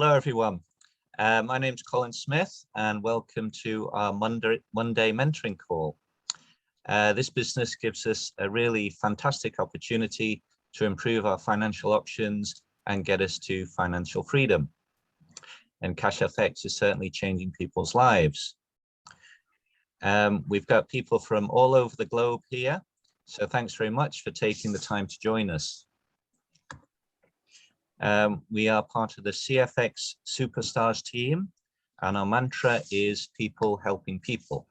Hello, everyone. My name's Colin Smith, and welcome to our Monday mentoring call. This business gives us a really fantastic opportunity to improve our financial options and get us to financial freedom. And Cash FX is certainly changing people's lives. We've got people from all over the globe here, so thanks very much for taking the time to join us. We are part of the CFX Superstars team, and our mantra is people helping people.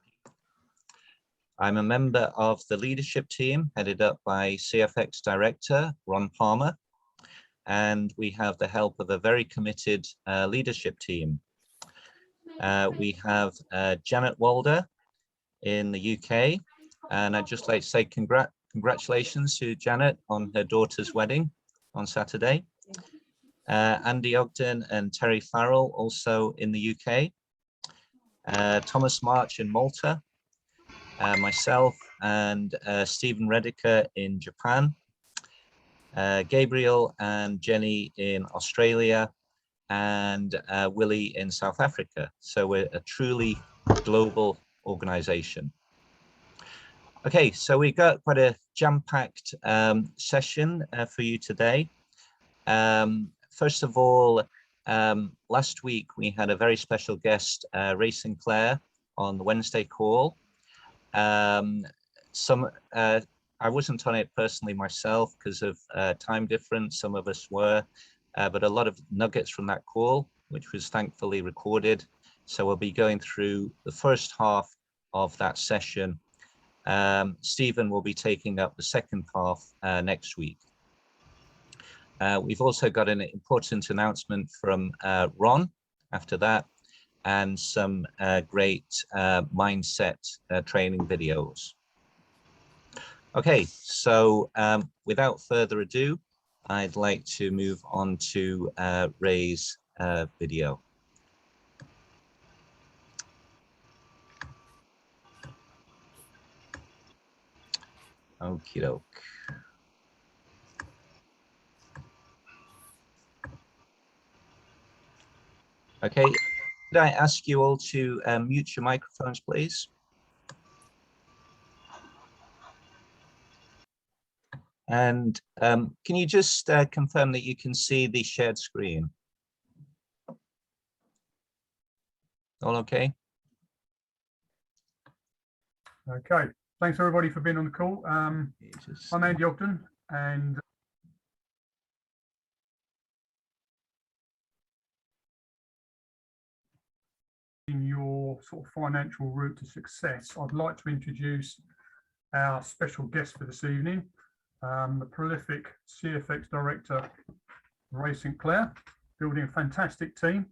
I'm a member of the leadership team headed up by CFX Director Ron Palmer, and we have the help of a very committed leadership team. We have Janet Walder in the UK, and I'd just like to say congratulations to Janet on her daughter's wedding on Saturday. Andy Ogden and Terry Farrell also in the UK, Thomas March in Malta, myself and Stephen Rediker in Japan, Gabriel and Jenny in Australia, and Willie in South Africa. So we're a truly global organization. Okay, so we got quite a jam-packed session for you today. First of all, last week we had a very special guest, Ray Sinclair, on the Wednesday call. I wasn't on it personally myself because of time difference. Some of us were, but a lot of nuggets from that call, which was thankfully recorded. So we'll be going through the first half of that session. Stephen will be taking up the second half next week. We've also got an important announcement from Ron after that, and some great mindset training videos. Okay, so without further ado, I'd like to move on to Ray's video. Okie doke. Okay, could I ask you all to mute your microphones, please? And can you just confirm that you can see the shared screen? All okay? Okay, thanks everybody for being on the call. I'm Andy Ogden, and in your sort of financial route to success, I'd like to introduce our special guest for this evening, the prolific CFX Director, Ray Sinclair, building a fantastic team.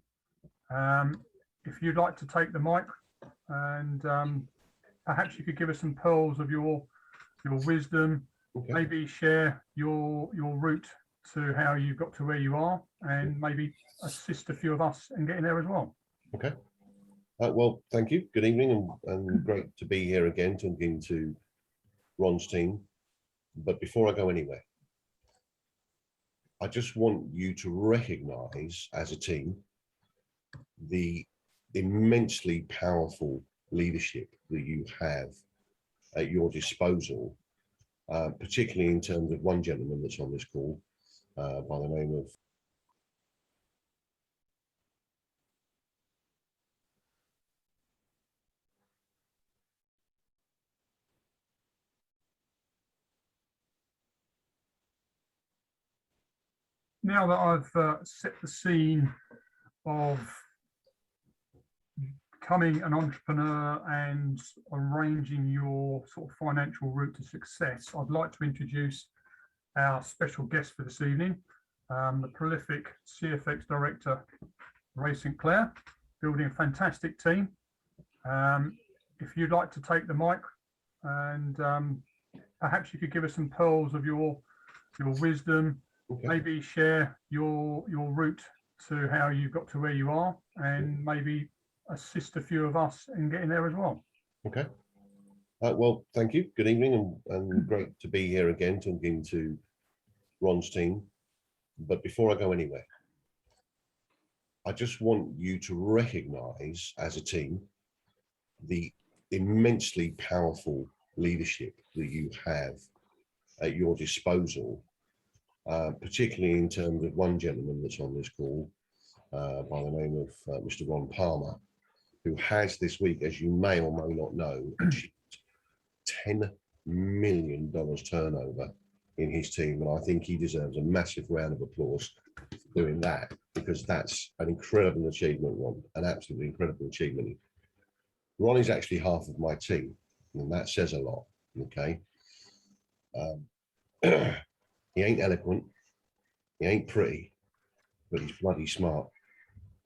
If you'd like to take the mic and perhaps you could give us some pearls of your wisdom, okay. Maybe share your route to how you got to where you are, and maybe assist a few of us in getting there as well. Okay. Well, thank you. Good evening, and great to be here again talking to Ron's team. But before I go anywhere, I just want you to recognize as a team the immensely powerful leadership that you have at your disposal, particularly in terms of one gentleman that's on this call by the name of Now that I've set the scene of becoming an entrepreneur and arranging your sort of financial route to success, I'd like to introduce our special guest for this evening, the prolific CFX Director, Ray Sinclair, building a fantastic team. If you'd like to take the mic and perhaps you could give us some pearls of your wisdom, okay. Maybe share your route to how you got to where you are, and maybe assist a few of us in getting there as well. Okay. Well, thank you. Good evening, and great to be here again talking to Ron's team. But before I go anywhere, I just want you to recognize as a team the immensely powerful leadership that you have at your disposal, particularly in terms of one gentleman that's on this call by the name of Mr. Ron Palmer, who has this week, as you may or may not know, achieved $10 million turnover in his team. And I think he deserves a massive round of applause for doing that, because that's an incredible achievement, Ron, an absolutely incredible achievement. Ron is actually half of my team, and that says a lot, okay? He ain't eloquent, he ain't pretty, but he's bloody smart,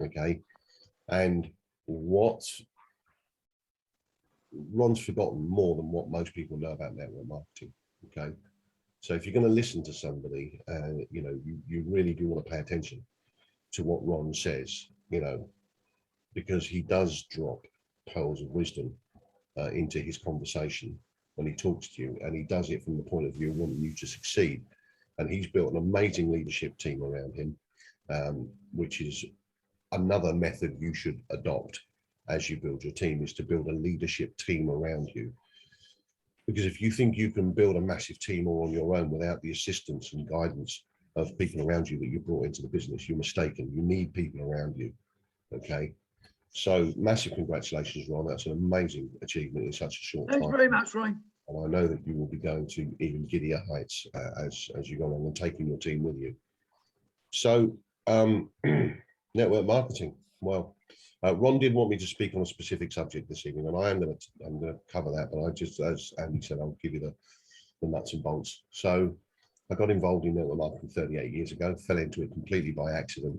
okay? And what Ron's forgotten more than what most people know about network marketing, okay? So if you're going to listen to somebody, you know, you really do want to pay attention to what Ron says, you know, because he does drop pearls of wisdom into his conversation when he talks to you, and he does it from the point of view of wanting you to succeed. And he's built an amazing leadership team around him, which is another method you should adopt as you build your team, is to build a leadership team around you. Because if you think you can build a massive team all on your own without the assistance and guidance of people around you that you brought into the business, you're mistaken. You need people around you, okay? So massive congratulations, Ron. That's an amazing achievement in such a short time. Thanks very much, Ryan. And I know that you will be going to even giddier heights as you go along and taking your team with you. So network marketing. Well, Ron did want me to speak on a specific subject this evening, and I'm going to cover that. But I just, as Andy said, I'll give you the nuts and bolts. So I got involved in network marketing 38 years ago, fell into it completely by accident,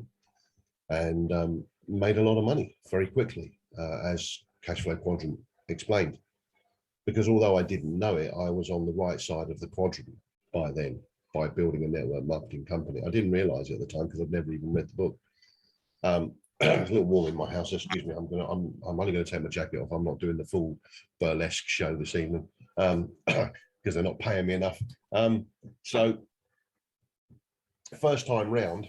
and made a lot of money very quickly, as Cashflow Quadrant explained. Because although I didn't know it, I was on the right side of the quadrant by then, by building a network marketing company. I didn't realize it at the time because I'd never even read the book. It's a little warm in my house. Excuse me. I'm only going to take my jacket off. I'm not doing the full burlesque show this evening because they're not paying me enough. So first time round,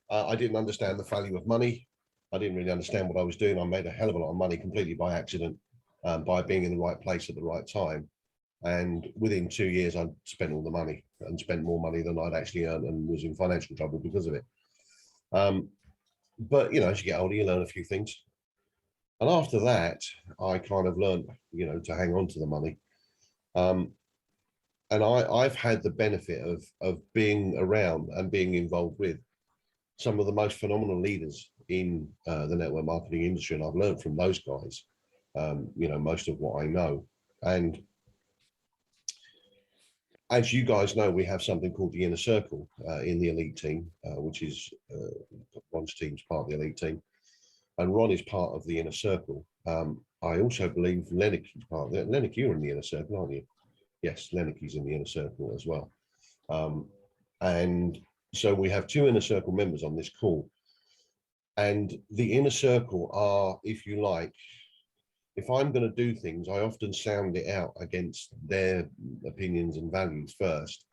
I didn't understand the value of money. I didn't really understand what I was doing. I made a hell of a lot of money completely by accident, by being in the right place at the right time. And within 2 years, I'd spent all the money and spent more money than I'd actually earned, and was in financial trouble because of it. But, you know, as you get older, you learn a few things. And after that, I kind of learned, you know, to hang on to the money. And I've had the benefit of being around and being involved with some of the most phenomenal leaders in the network marketing industry. And I've learned from those guys, you know, most of what I know. And as you guys know, we have something called the Inner Circle in the elite team, which is Ron's team's part of the elite team. And Ron is part of the Inner Circle. I also believe Lennox is part of it. Lennox, you're in the Inner Circle, aren't you? Yes, Lennox is in the Inner Circle as well. And so we have 2 Inner Circle members on this call. And the Inner Circle are, if you like, if I'm going to do things, I often sound it out against their opinions and values first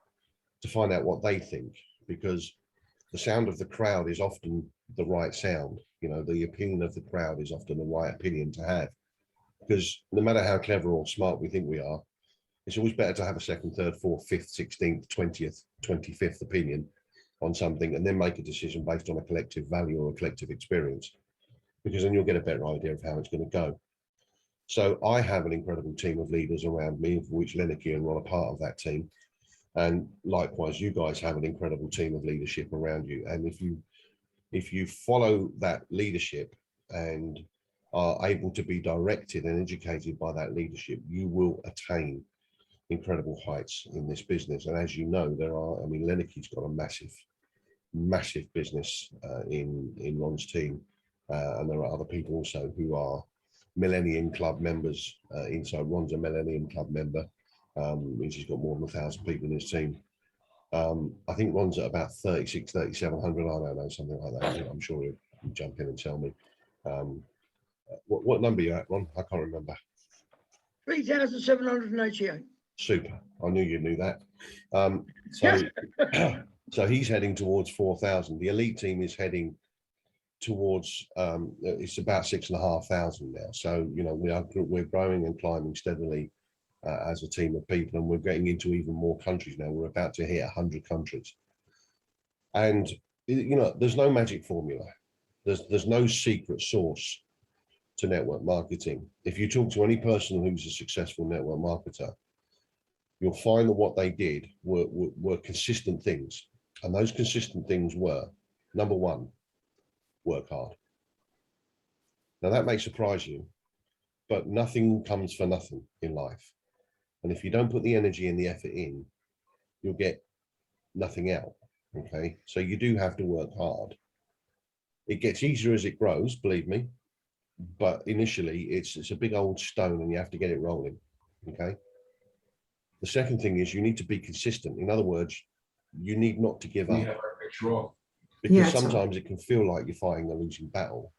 to find out what they think, because the sound of the crowd is often the right sound. You know, the opinion of the crowd is often the right opinion to have, because no matter how clever or smart we think we are, it's always better to have a second, third, fourth, fifth, 16th, 20th, 25th opinion on something, and then make a decision based on a collective value or a collective experience, because then you'll get a better idea of how it's going to go. So I have an incredible team of leaders around me, of which Lennox and Ron are part of that team. And likewise, you guys have an incredible team of leadership around you. And if you follow that leadership and are able to be directed and educated by that leadership, you will attain incredible heights in this business. And as you know, there are, I mean, Lennox's got a massive business in Ron's team. And there are other people also who are Millennium Club members inside. Ron's a Millennium Club member, means he's got more than 1,000 people in his team. I think Ron's at about 36, 3,700, I don't know, something like that. I'm sure he'll jump in and tell me. What number are you at, Ron? I can't remember. 3,788. Super. I knew you knew that. So he's heading towards 4,000. The elite team is heading towards, it's about 6,500 now. So, you know, we're growing and climbing steadily as a team of people, and we're getting into even more countries now. We're about to hit 100 countries. And, you know, there's no magic formula. There's no secret source to network marketing. If you talk to any person who's a successful network marketer, you'll find that what they did were consistent things. And those consistent things were, number one, work hard. Now that may surprise you, but nothing comes for nothing in life. And if you don't put the energy and the effort in, you'll get nothing out. Okay, so you do have to work hard. It gets easier as it grows, believe me, but initially it's a big old stone and you have to get it rolling. Okay. The second thing is you need to be consistent. In other words, you need not to give up, because sometimes it can feel like you're fighting a losing battle.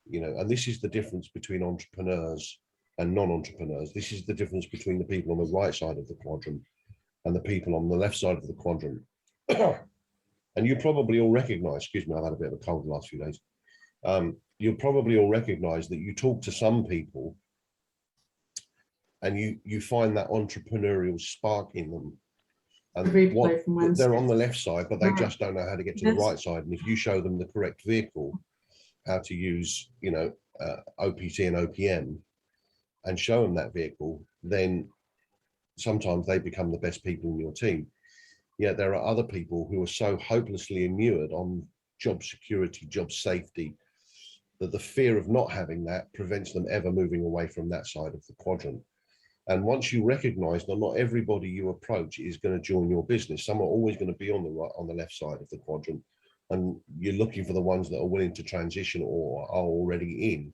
You know, and this is the difference between entrepreneurs and non-entrepreneurs. This is the difference between the people on the right side of the quadrant and the people on the left side of the quadrant. And you probably all recognize, excuse me, I've had a bit of a cold the last few days. You'll probably all recognize that you talk to some people and you find that entrepreneurial spark in them. And they're on the left side, but they just don't know how to get to the right side. And if you show them the correct vehicle, how to use, you know, OPT and OPM, and show them that vehicle, then sometimes they become the best people in your team. Yet there are other people who are so hopelessly immured on job security, job safety, that the fear of not having that prevents them ever moving away from that side of the quadrant. And once you recognize that not everybody you approach is going to join your business, some are always going to be on the right, on the left side of the quadrant, and you're looking for the ones that are willing to transition or are already in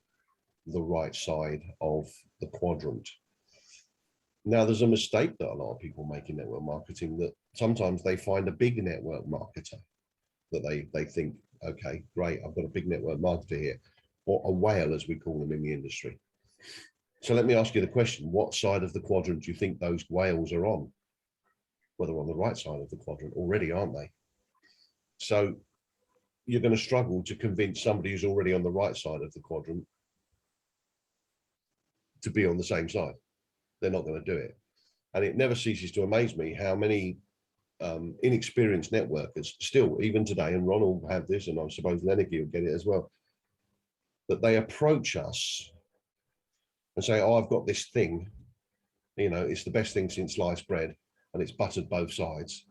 the right side of the quadrant. Now, there's a mistake that a lot of people make in network marketing, that sometimes they find a big network marketer that they think, okay, great, I've got a big network marketer here, or a whale, as we call them in the industry. So let me ask you the question, what side of the quadrant do you think those whales are on? Well, they're on the right side of the quadrant already, aren't they? So you're going to struggle to convince somebody who's already on the right side of the quadrant to be on the same side. They're not going to do it. And it never ceases to amaze me how many inexperienced networkers still, even today, and Ron will have this, and I suppose Lennicky will get it as well, that they approach us and say, oh, I've got this thing, you know, it's the best thing since sliced bread, and it's buttered both sides.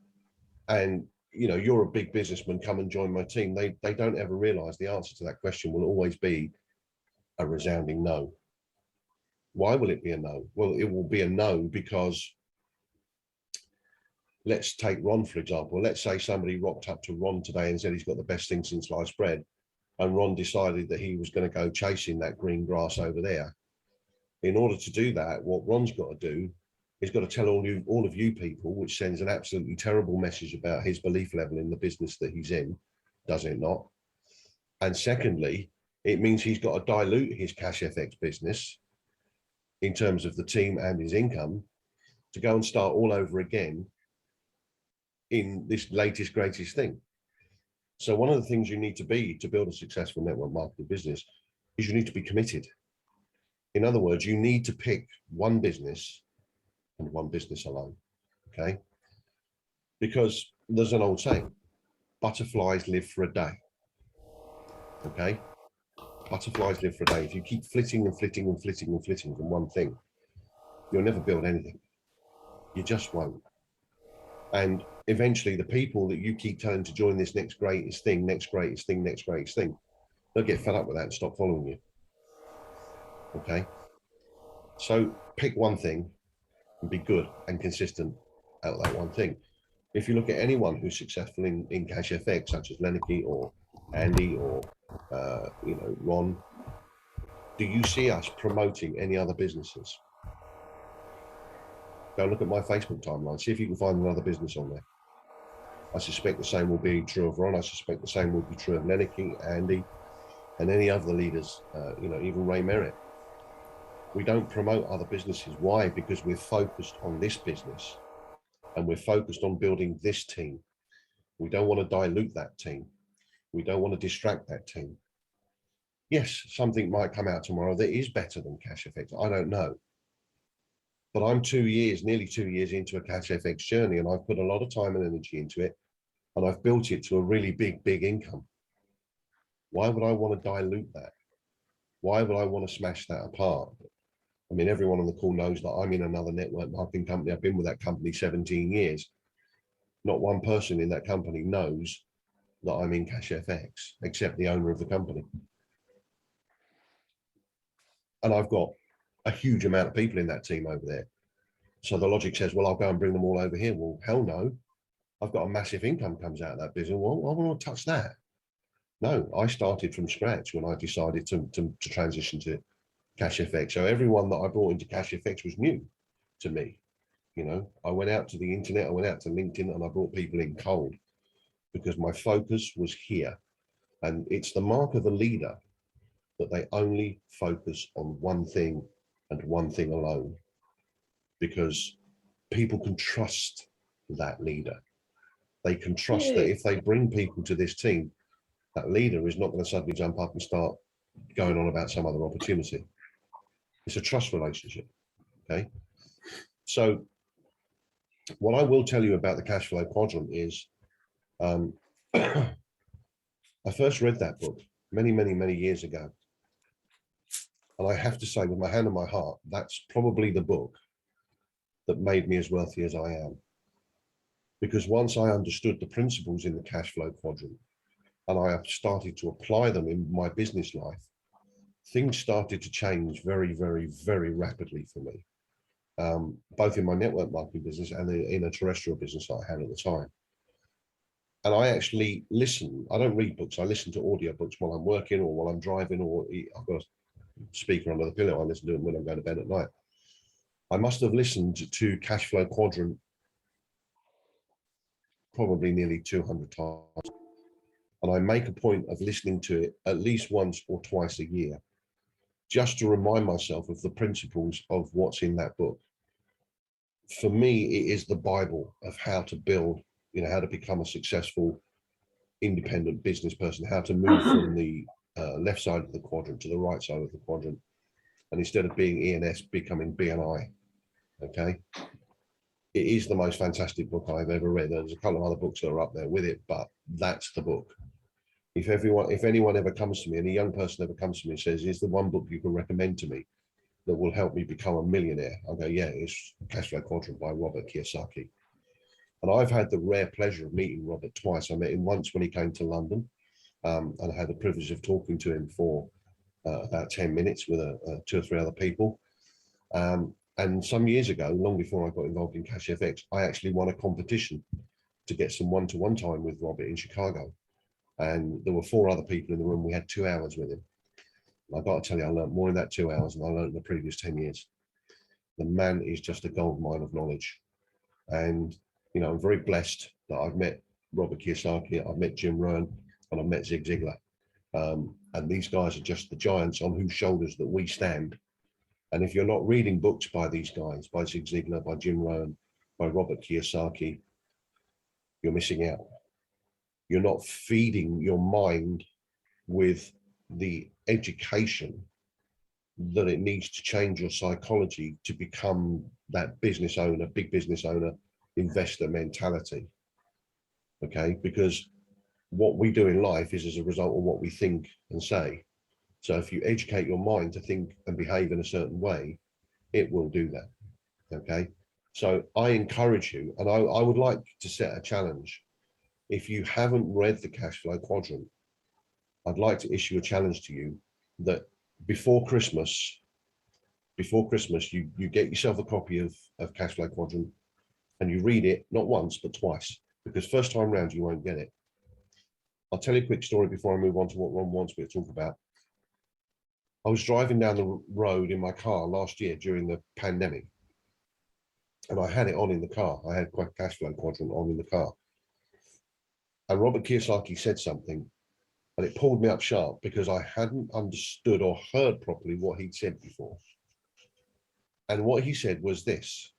And, you know, you're a big businessman, come and join my team. They don't ever realize the answer to that question will always be a resounding no. Why will it be a no? Well, it will be a no because, let's take Ron, for example. Let's say somebody rocked up to Ron today and said he's got the best thing since sliced bread, and Ron decided that he was going to go chasing that green grass over there. In order to do that, what Ron's got to do is got to tell all of you people, which sends an absolutely terrible message about his belief level in the business that he's in, does it not? And secondly, it means he's got to dilute his Cash FX business in terms of the team and his income to go and start all over again in this latest, greatest thing. So one of the things you need to be to build a successful network marketing business is you need to be committed. In other words, you need to pick one business and one business alone, okay? Because there's an old saying, butterflies live for a day, okay? Butterflies live for a day. If you keep flitting and flitting and flitting and flitting from one thing, you'll never build anything. You just won't. And eventually the people that you keep telling to join this next greatest thing, next greatest thing, next greatest thing, they'll get fed up with that and stop following you. Okay. So pick one thing and be good and consistent at that one thing. If you look at anyone who's successful in Cash FX, such as Lennicky or Andy or you know, Ron, do you see us promoting any other businesses? Go look at my Facebook timeline, see if you can find another business on there. I suspect the same will be true of Ron. I suspect the same will be true of Lennicky, Andy, and any other leaders, you know, even Ray Merritt. We don't promote other businesses. Why? Because we're focused on this business and we're focused on building this team. We don't want to dilute that team. We don't want to distract that team. Yes, something might come out tomorrow that is better than Cash FX. I don't know. But I'm 2 years, nearly 2 years into a Cash FX journey, and I've put a lot of time and energy into it, and I've built it to a really big income. Why would I want to dilute that? Why would I want to smash that apart? I mean, everyone on the call knows that I'm in another network marketing company. I've been with that company 17 years. Not one person in that company knows that I'm in Cash FX, except the owner of the company. And I've got a huge amount of people in that team over there. So the logic says, well, I'll go and bring them all over here. Well, hell no. I've got a massive income comes out of that business. Well, I want to touch that. No, I started from scratch when I decided to transition to Cash FX. So everyone that I brought into Cash FX was new to me. You know, I went out to the internet, I went out to LinkedIn, and I brought people in cold because my focus was here. And it's the mark of a leader that they only focus on one thing and one thing alone, because people can trust that leader. They can trust that if they bring people to this team, that leader is not going to suddenly jump up and start going on about some other opportunity. It's a trust relationship, okay? So what I will tell you about the cash flow quadrant is, I first read that book many years ago. And I have to say, with my hand on my heart, that's probably the book that made me as wealthy as I am. Because once I understood the principles in the cash flow quadrant, and I have started to apply them in my business life, things started to change very rapidly for me, both in my network marketing business and in a terrestrial business that I had at the time. And I actually listen. I don't read books. I listen to audiobooks while I'm working or while I'm driving, or I've got a speaker under the pillow. I listen to it when I'm going to bed at night. I must have listened to Cash Flow Quadrant probably nearly 200 times. And I make a point of listening to it at least once or twice a year, just to remind myself of the principles of what's in that book. For me, it is the Bible of how to build, you know, how to become a successful independent business person, how to move from the left side of the quadrant to the right side of the quadrant. And instead of being E&S, becoming B&I, okay? It is the most fantastic book I've ever read. There's a couple of other books that are up there with it, but that's the book. If anyone ever comes to me, any young person ever comes to me and says, is there one book you can recommend to me that will help me become a millionaire? I'll go, yeah, it's Cash Flow Quadrant by Robert Kiyosaki. And I've had the rare pleasure of meeting Robert twice. I met him once when he came to London, and I had the privilege of talking to him for about 10 minutes with 2 or 3 other people. And some years ago, long before I got involved in Cash FX, I actually won a competition to get some one-to-one time with Robert in Chicago. And there were 4 other people in the room. We had 2 hours with him. And I've got to tell you, I learned more in that 2 hours than I learned in the previous 10 years. The man is just a gold mine of knowledge. And, you know, I'm very blessed that I've met Robert Kiyosaki, I've met Jim Rohn, and I've met Zig Ziglar. And these guys are just the giants on whose shoulders that we stand. And if you're not reading books by these guys, by Zig Ziglar, by Jim Rohn, by Robert Kiyosaki, you're missing out. You're not feeding your mind with the education that it needs to change your psychology to become that business owner, big business owner, investor mentality. Okay, because what we do in life is as a result of what we think and say. So if you educate your mind to think and behave in a certain way, it will do that. Okay, so I encourage you, and I would like to set a challenge. If you haven't read the Cash Flow Quadrant, I'd like to issue a challenge to you that before Christmas, you get yourself a copy of Cash Flow Quadrant and you read it, not once, but twice, because first time round, you won't get it. I'll tell you a quick story before I move on to what Ron wants me to talk about. I was driving down the road in my car last year during the pandemic, and I had it on in the car. I had Cash Flow Quadrant on in the car. And Robert Kiyosaki said something, and it pulled me up sharp because I hadn't understood or heard properly what he'd said before. And what he said was this: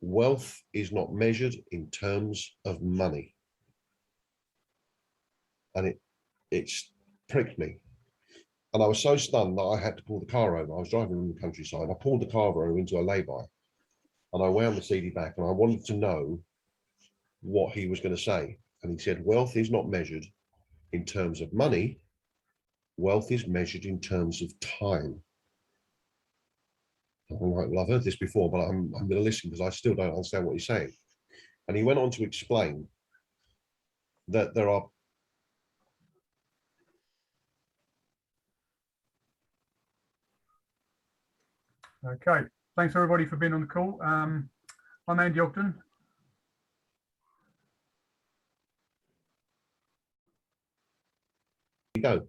wealth is not measured in terms of money. and it's pricked me. And I was so stunned that I had to pull the car over. I was driving in the countryside. I pulled the car over into a lay-by, and I wound the CD back, and I wanted to know what he was going to say. And he said, wealth is not measured in terms of money. Wealth is measured in terms of time. I'm like, well, I've heard this before, but I'm going to listen because I still don't understand what he's saying. And he went on to explain that there are Okay, thanks everybody for being on the call. I'm Andy Ogden. go.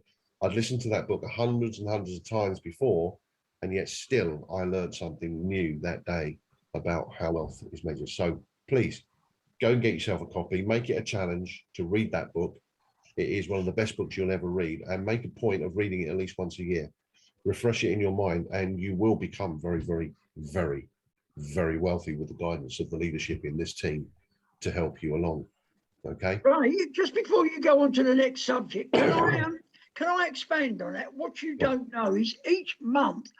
I'd listened to that book hundreds and hundreds of times before, and yet still I learned something new that day about how wealth is measured. So please go and get yourself a copy, make it a challenge to read that book. It is one of the best books you'll ever read, and make a point of reading it at least once a year. Refresh it in your mind, and you will become very, very, very, very wealthy with the guidance of the leadership in this team to help you along. Okay. Right, just before you go on to the next subject, can I expand on that? What you don't know is each month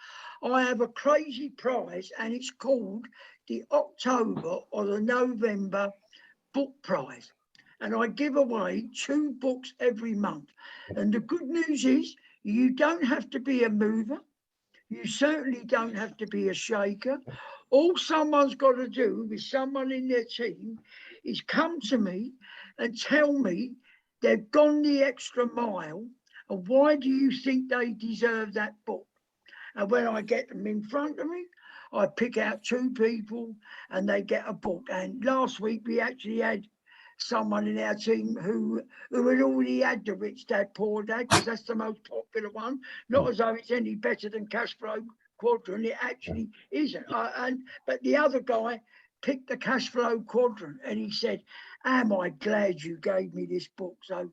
I have a crazy prize, and it's called the October or the November book prize. And I give away 2 books every month. And the good news is you don't have to be a mover. You certainly don't have to be a shaker. All someone's got to do with someone in their team is come to me and tell me they've gone the extra mile, and why do you think they deserve that book? And when I get them in front of me, I pick out 2 people and they get a book. And last week we actually had someone in our team who had already had the Rich Dad Poor Dad, because that's the most popular one. Not as though it's any better than Cash Flow Quadrant, it actually isn't. But the other guy picked the Cash Flow Quadrant, and he said, am I glad you gave me this book? So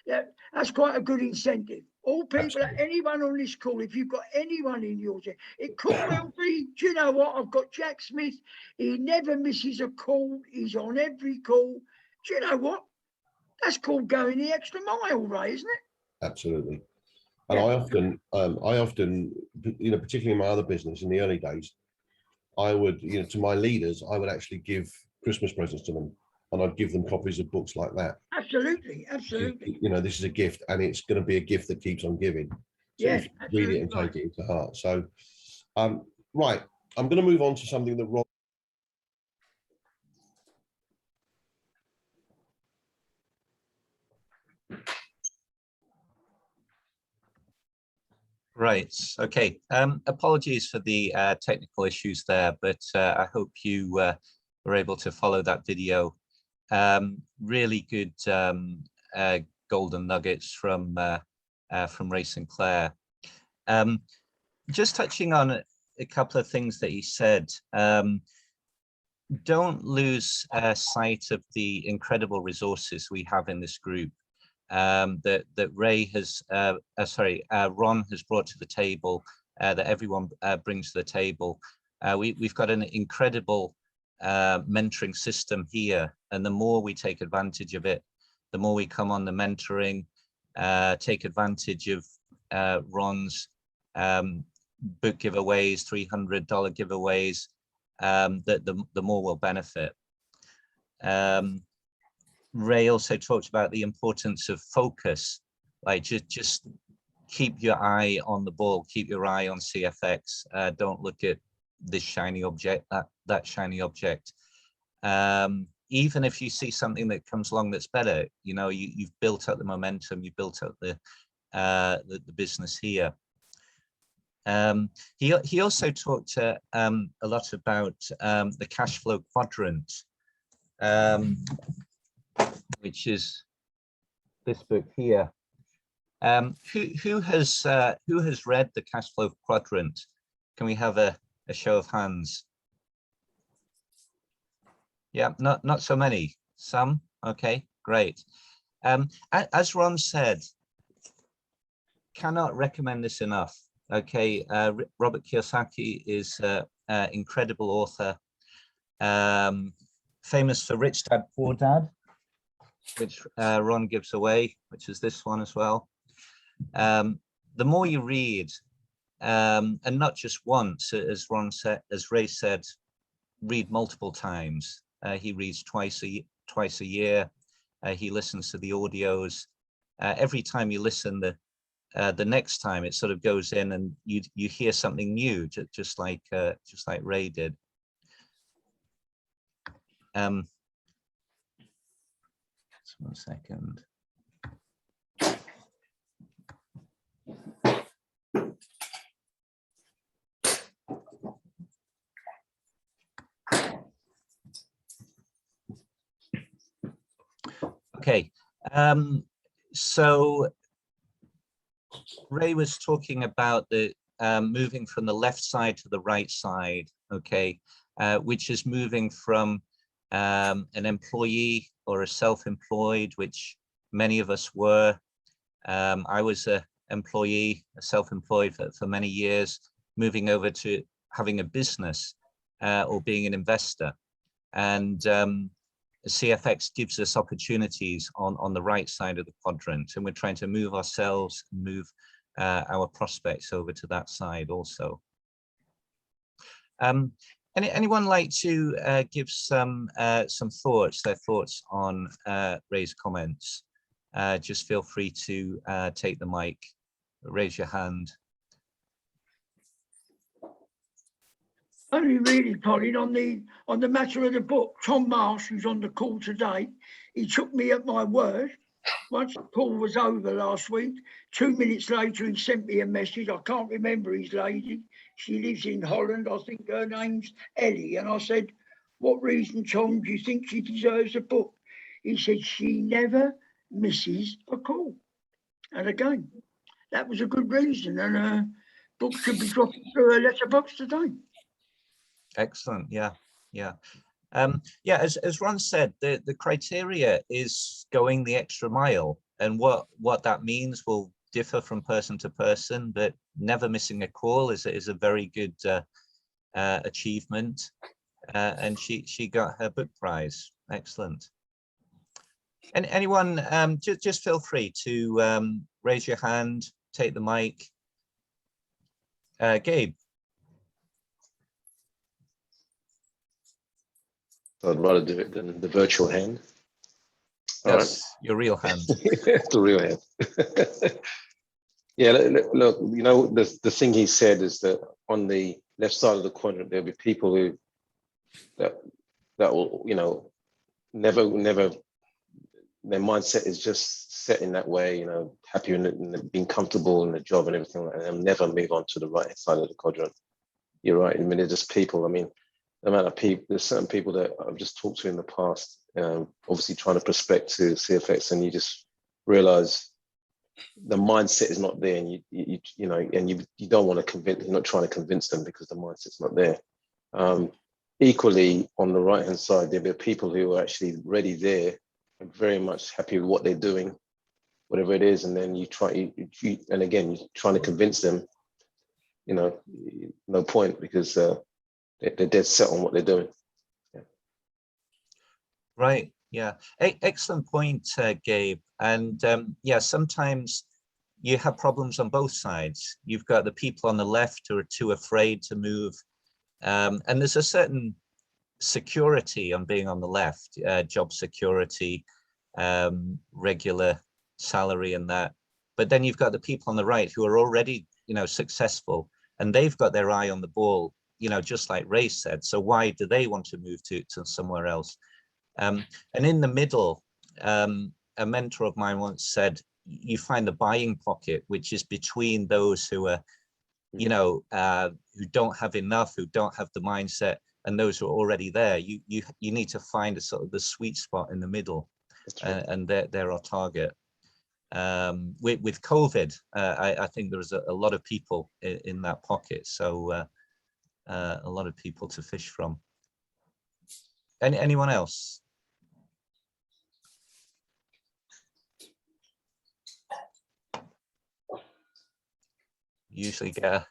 that's quite a good incentive. All people, anyone on this call, if you've got anyone in your team, it could well be, do you know what? I've got Jack Smith. He never misses a call. He's on every call. Do you know what? That's called going the extra mile, Ray, isn't it? Absolutely. And I often, you know, particularly in my other business in the early days, I would, you know, to my leaders, I would actually give Christmas presents to them, and I'd give them copies of books like that. Absolutely, absolutely. You know, this is a gift, and it's going to be a gift that keeps on giving. So Yes, read it and take it into heart. So, right, I'm going to move on to something that Rob. Right. Okay. Apologies for the technical issues there, but I hope you were able to follow that video. Really good golden nuggets from Ray Sinclair. Just touching on a couple of things that he said. Don't lose sight of the incredible resources we have in this group. That Ray has, Ron has brought to the table, that everyone brings to the table. We've got an incredible mentoring system here, and the more we take advantage of it, the more we come on the mentoring, take advantage of Ron's book giveaways, $300 giveaways, the more we'll benefit. Ray also talked about the importance of focus, like just keep your eye on the ball, keep your eye on CFX. Don't look at this shiny object, that shiny object. Even if you see something that comes along that's better, you know, you've built up the momentum, you've built up the business here. He also talked a lot about the cash flow quadrant. Which is this book here. Who has read the cash flow quadrant? Can we have a show of hands? Yeah, not so many. Some. Okay, great. As Ron said, cannot recommend this enough. Okay, Robert Kiyosaki is an incredible author, famous for Rich Dad Poor Dad. which Ron gives away, which is this one as well. The more you read, and not just once, as Ray said, read multiple times. He reads twice a year. He listens to the audios. Every time you listen, the next time it sort of goes in and you hear something new, just like Ray did. Just 1 second. Okay, so Ray was talking about the moving from the left side to the right side, okay, which is moving from an employee or a self-employed, which many of us were. I was an employee, a self-employed for many years, moving over to having a business or being an investor. And CFX gives us opportunities on the right side of the quadrant, and we're trying to move ourselves, move our prospects over to that side also. Anyone like to give some thoughts, their thoughts on Ray's comments? Just feel free to take the mic, raise your hand. Only really, Colin, on the matter of the book, Tom Marsh, who's on the call today, he took me at my word. Once the call was over last week, 2 minutes later, he sent me a message. I can't remember his lady. She lives in Holland. I think her name's Ellie. And I said, what reason, Tom, do you think she deserves a book? He said, she never misses a call. And again, that was a good reason. And a book should be dropping through her letterbox today. Excellent. Yeah. Yeah, as Ron said, the criteria is going the extra mile, and what that means will differ from person to person, but never missing a call is a very good achievement, and she got her book prize. Excellent. And anyone, just feel free to raise your hand, take the mic. Gabe. I'd rather do it than the virtual hand. Yes, your real hand. The real hand. Yeah, look, you know, the thing he said is that on the left side of the quadrant, there'll be people who that will, you know, never, their mindset is just set in that way, you know, happy and being comfortable in the job and everything like that, and they'll never move on to the right side of the quadrant. You're right. I mean, they're just people. I mean, the amount of people, there's certain people that I've just talked to in the past, obviously trying to prospect to CFX, and you just realize the mindset is not there, and you know, and you don't want to convince, you're not trying to convince them because the mindset's not there. Equally, on the right hand side, there'll be people who are actually already there and very much happy with what they're doing, whatever it is, and then you try, and again, you're trying to convince them, you know, no point, because they're dead set on what they're doing. Yeah. Right. Yeah. Excellent point, Gabe. And yeah, sometimes you have problems on both sides. You've got the people on the left who are too afraid to move. And there's a certain security on being on the left, job security, regular salary and that. But then you've got the people on the right who are already, you know, successful, and they've got their eye on the ball, you know, just like Ray said. So why do they want to move to somewhere else? And in the middle, a mentor of mine once said, you find the buying pocket, which is between those who are, you know, who don't have enough, who don't have the mindset, and those who are already there. You need to find a sort of the sweet spot in the middle, right. And they're our target. With COVID, I think there was a lot of people in that pocket, so a lot of people to fish from. Anyone else? Usually get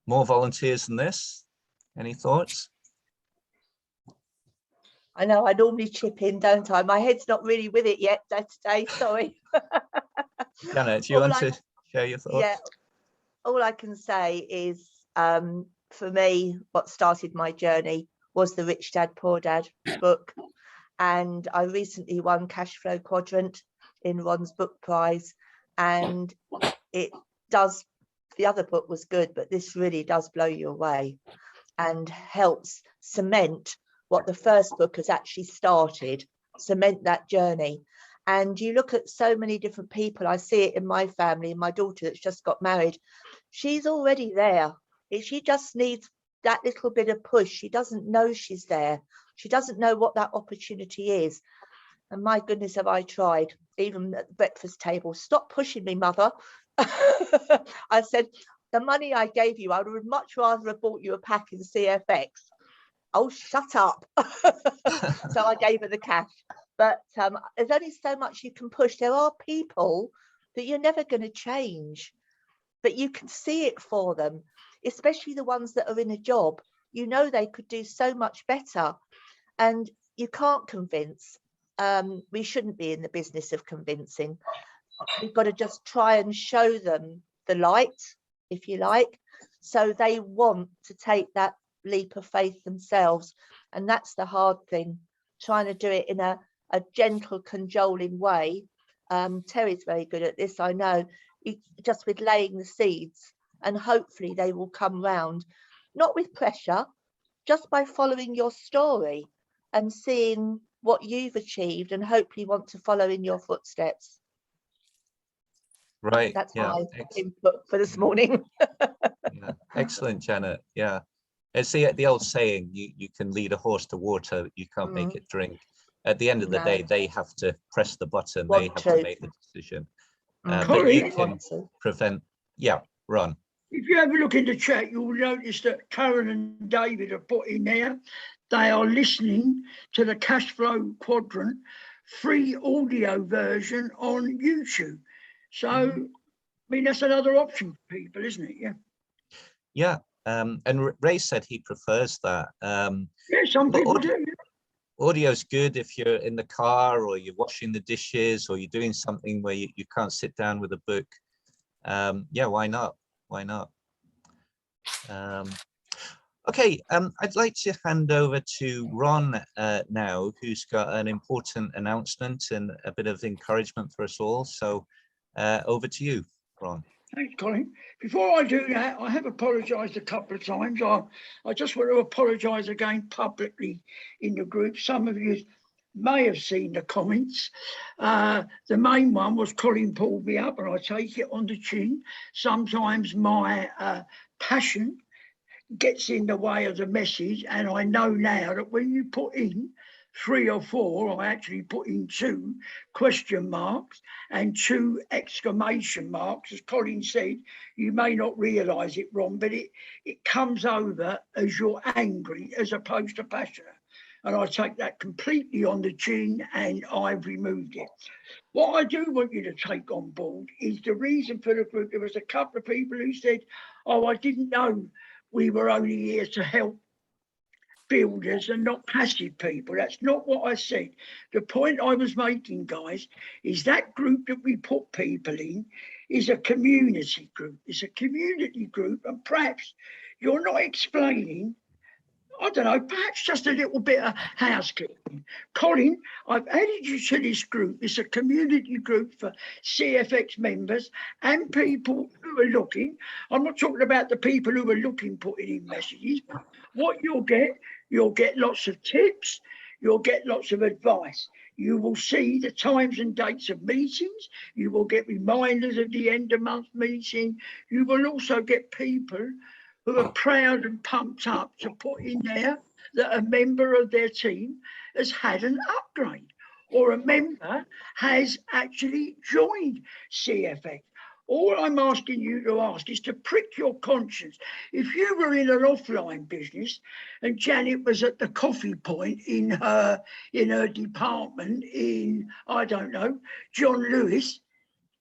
more volunteers than this. Any thoughts? I know I normally chip in, don't I? My head's not really with it yet today, sorry. Janet, do you want to share your thoughts? Yeah, all I can say is, for me, what started my journey was the Rich Dad, Poor Dad book. And I recently won Cash Flow Quadrant in Ron's book prize. And it does, the other book was good, but this really does blow you away and helps cement what the first book has actually started, cement that journey. And you look at so many different people. I see it in my family, my daughter that's just got married. She's already there. She just needs that little bit of push. She doesn't know she's there. She doesn't know what that opportunity is. And my goodness, have I tried, even at the breakfast table. Stop pushing me, mother. I said, the money I gave you, I would much rather have bought you a pack in CFX. Oh, shut up. So I gave her the cash. But there's only so much you can push. There are people that you're never going to change, but you can see it for them, especially the ones that are in a job. You know they could do so much better, and you can't convince. We shouldn't be in the business of convincing. We've got to just try and show them the light, if you like, so they want to take that leap of faith themselves. And that's the hard thing, trying to do it in a gentle, cajoling way. Terry's very good at this, I know, just with laying the seeds, and hopefully they will come round, not with pressure, just by following your story and seeing what you've achieved, and hopefully want to follow in your footsteps. Right. That's yeah. my input for this morning. Yeah. Excellent, Janet. Yeah. It's the old saying, you can lead a horse to water, you can't make it drink. At the end of the day, they have to press the button, they have to make the decision. But you can prevent. Yeah, Ron. If you have a look in the chat, you'll notice that Karen and David have put in there, they are listening to the Cash Flow Quadrant free audio version on YouTube. So, I mean, that's another option for people, isn't it? Yeah. Yeah. And Ray said he prefers that. Yeah, some people do. Audio's good if you're in the car, or you're washing the dishes, or you're doing something where you can't sit down with a book. Yeah, why not? Why not? Okay, I'd like to hand over to Ron now, who's got an important announcement and a bit of encouragement for us all. So over to you, Ron. Thanks, Colin. Before I do that, I have apologised a couple of times. I just want to apologise again publicly in the group. Some of you may have seen the comments. The main one was Colin pulled me up, and I take it on the chin. Sometimes my passion gets in the way of the message, and I know now that when you put in 3 or 4, I actually put in 2 question marks and 2 exclamation marks. As Colin said, you may not realise it, Ron, but it comes over as you're angry as opposed to passionate. And I take that completely on the chin, and I've removed it. What I do want you to take on board is the reason for the group. There was a couple of people who said, oh, I didn't know we were only here to help builders and not passive people. That's not what I said. The point I was making, guys, is that group that we put people in is a community group. It's a community group, and perhaps you're not explaining, I don't know, perhaps just a little bit of housekeeping. Colin, I've added you to this group. It's a community group for CFX members and people who are looking. I'm not talking about the people who are looking, putting in messages. What you'll get lots of tips. You'll get lots of advice. You will see the times and dates of meetings. You will get reminders of the end of month meeting. You will also get people who are proud and pumped up to put in there that a member of their team has had an upgrade, or a member has actually joined CFX. All I'm asking you to ask is to prick your conscience. If you were in an offline business and Janet was at the coffee point in her department in, I don't know, John Lewis,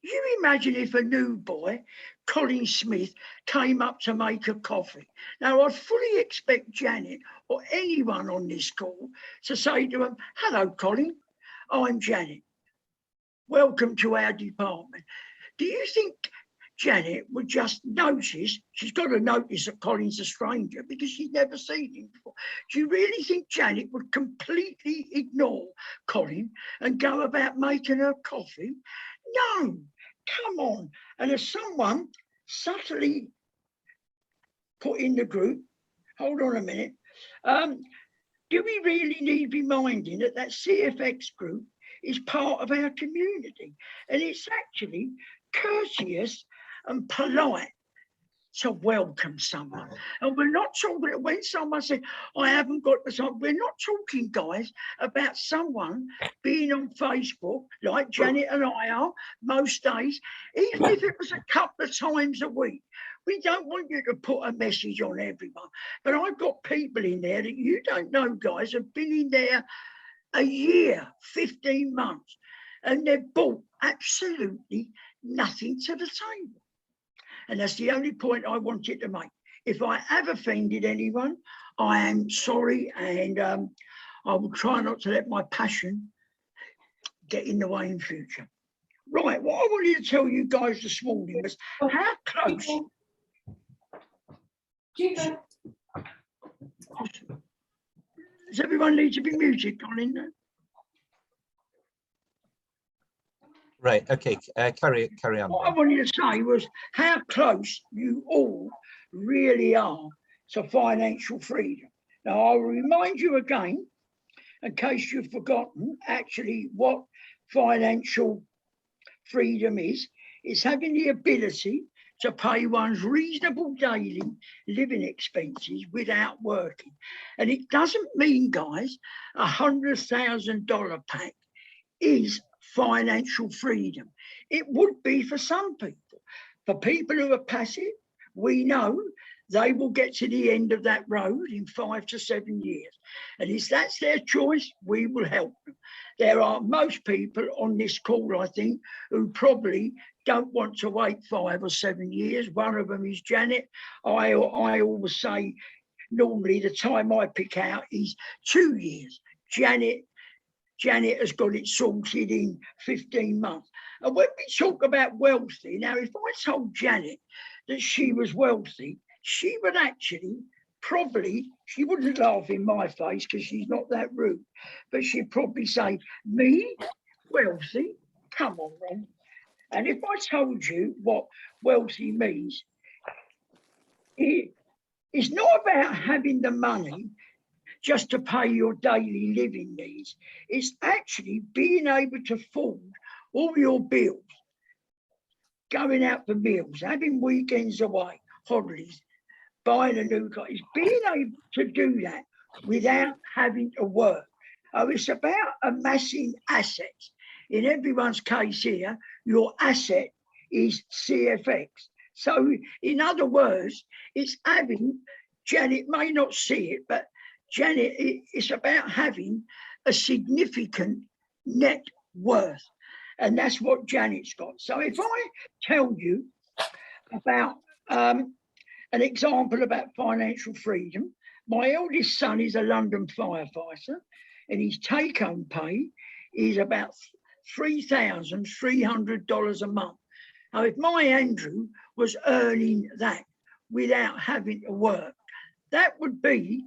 You imagine if a new boy, Colin Smith, came up to make a coffee. Now, I'd fully expect Janet or anyone on this call to say to him, "Hello, Colin, I'm Janet. Welcome to our department." Do you think Janet would just notice? She's got to notice that Colin's a stranger because she's never seen him before. Do you really think Janet would completely ignore Colin and go about making her coffee? No, come on. And as someone subtly put in the group, hold on a minute, do we really need reminding that that CFX group is part of our community? And it's actually courteous and polite to welcome someone. And we're not talking, when someone said, "I haven't got the time," we're not talking, guys, about someone being on Facebook like Janet and I are most days, even if it was a couple of times a week. We don't want you to put a message on everyone. But I've got people in there that you don't know, guys, have been in there a year, 15 months, and they've brought absolutely nothing to the table. And that's the only point I wanted to make. If I have offended anyone, I am sorry, and I will try not to let my passion get in the way in future. Right, what I wanted to tell you guys this morning was how close. Does everyone need to be muted, Colin? Right, okay, carry on. What I wanted to say was how close you all really are to financial freedom. Now, I'll remind you again, in case you've forgotten, actually what financial freedom is. It's having the ability to pay one's reasonable daily living expenses without working. And it doesn't mean, guys, $100,000 pack is financial freedom. It would be for some people. For people who are passive, we know they will get to the end of that road in 5 to 7 years. And if that's their choice, we will help them. There are most people on this call, I think, who probably don't want to wait 5 or 7 years. One of them is Janet. I always say, normally the time I pick out is 2 years. Janet has got it sorted in 15 months. And when we talk about wealthy, now, if I told Janet that she was wealthy, she would actually she wouldn't laugh in my face because she's not that rude, but she'd probably say, "Me, wealthy? Come on, Ron." And if I told you what wealthy means, it's not about having the money just to pay your daily living needs. It's actually being able to afford all your bills, going out for meals, having weekends away, holidays, buying a new car. It's being able to do that without having to work. It's about amassing assets. In everyone's case here, your asset is CFX. So in other words, it's having, Janet may not see it, but Janet, it's about having a significant net worth. And that's what Janet's got. So if I tell you about an example about financial freedom, my eldest son is a London firefighter, and his take-home pay is about $3,300 a month. Now, if my Andrew was earning that without having to work, that would be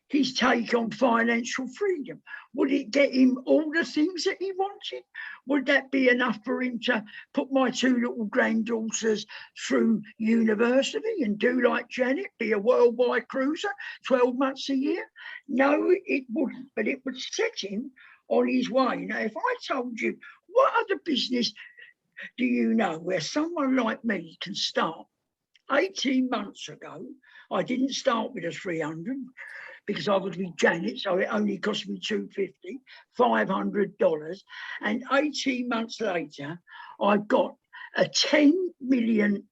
his take on financial freedom. Would it get him all the things that he wanted? Would that be enough for him to put my 2 little granddaughters through university and do like Janet, be a worldwide cruiser 12 months a year? No, it wouldn't, but it would set him on his way. Now, if I told you, what other business do you know where someone like me can start? 18 months ago, I didn't start with a 300 because I was with Janet, so it only cost me $250, $500. And 18 months later, I got a $10 million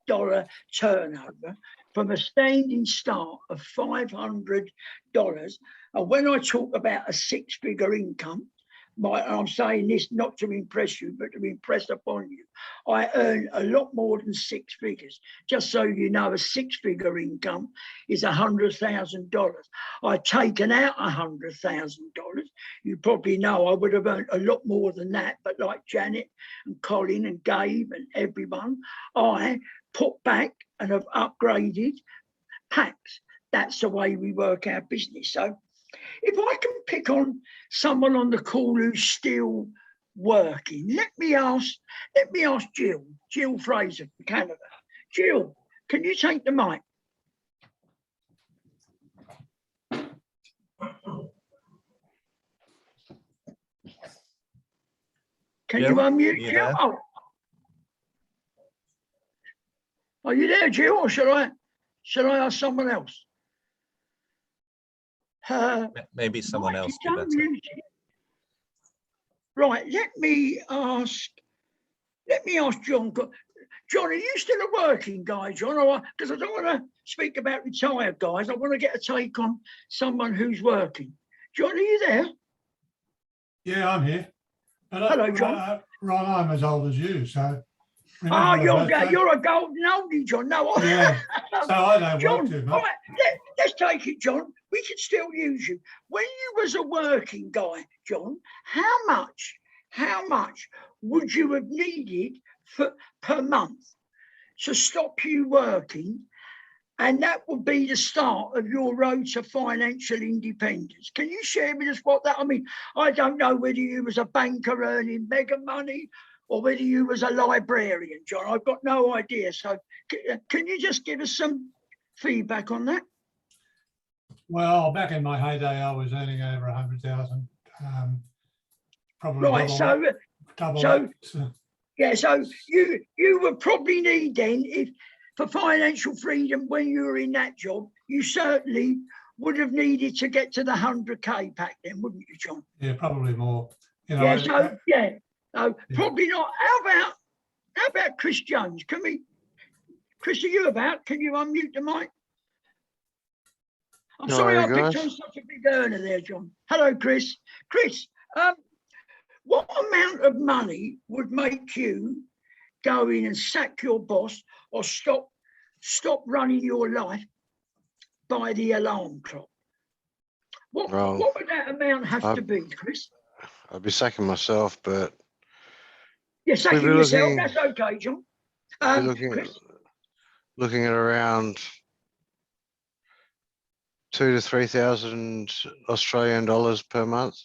turnover from a standing start of $500. And when I talk about a 6-figure income, I'm saying this not to impress you, but to impress upon you. I earn a lot more than six figures. Just so you know, a six-figure income is $100,000. I've taken out $100,000. You probably know I would have earned a lot more than that, but like Janet and Colin and Gabe and everyone, I put back and have upgraded packs. That's the way we work our business. So if I can pick on someone on the call who's still working, let me ask Jill Fraser from Canada. Jill, can you take the mic? Can you unmute Jill? There? Oh. Are you there, Jill, or should I ask someone else? Maybe someone else be better. Right, let me ask John. John, are you still a working guy, John? Because I don't want to speak about retired guys. I want to get a take on someone who's working. John, are you there? Yeah, I'm here. Hello, John. Ron, I'm as old as you, so. Oh, you're a golden oldie, John. No, yeah. So I don't John, work too much. All right, let's take it, John. We can still use you. When you was a working guy, John, how much would you have needed per month to stop you working? And that would be the start of your road to financial independence. Can you share with us what that, I mean, I don't know whether you was a banker earning mega money or whether you was a librarian, John. I've got no idea. So can you just give us some feedback on that? Well, back in my heyday, I was earning over 100,000. Probably right. double that. Yeah. So you would probably need then, if for financial freedom when you were in that job, you certainly would have needed to get to the 100K pack then, wouldn't you, John? Yeah, probably more. You know, probably not. How about Chris Jones? Chris, are you about? Can you unmute the mic? I'm sorry I picked on such a big earner there, John. Hello, Chris. Chris, what amount of money would make you go in and sack your boss or stop running your life by the alarm clock? What would that amount have to be, Chris? I'd be sacking myself, but you're sacking yourself. That's okay, John. Looking at around 2,000 to 3,000 Australian dollars per month.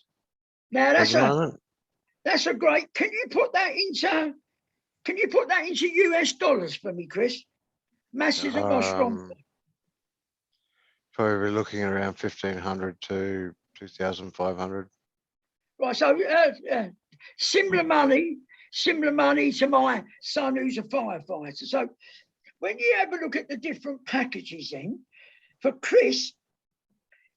Now that's a great. Can you put that into US dollars for me, Chris? Mass isn't my strong. Probably looking at around 1,500 to 2,500. Right, so similar money to my son who's a firefighter. So when you have a look at the different packages then, for Chris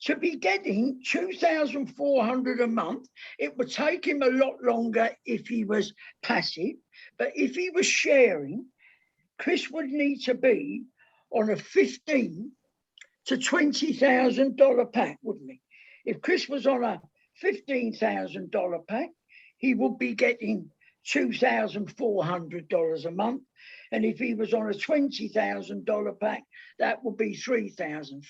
to be getting 2,400 a month, it would take him a lot longer if he was passive, but if he was sharing, Chris would need to be on a $15,000 to $20,000 pack, wouldn't he? If Chris was on a $15,000 pack, he would be getting $2,400 a month. And if he was on a $20,000 pack, that would be $3,300.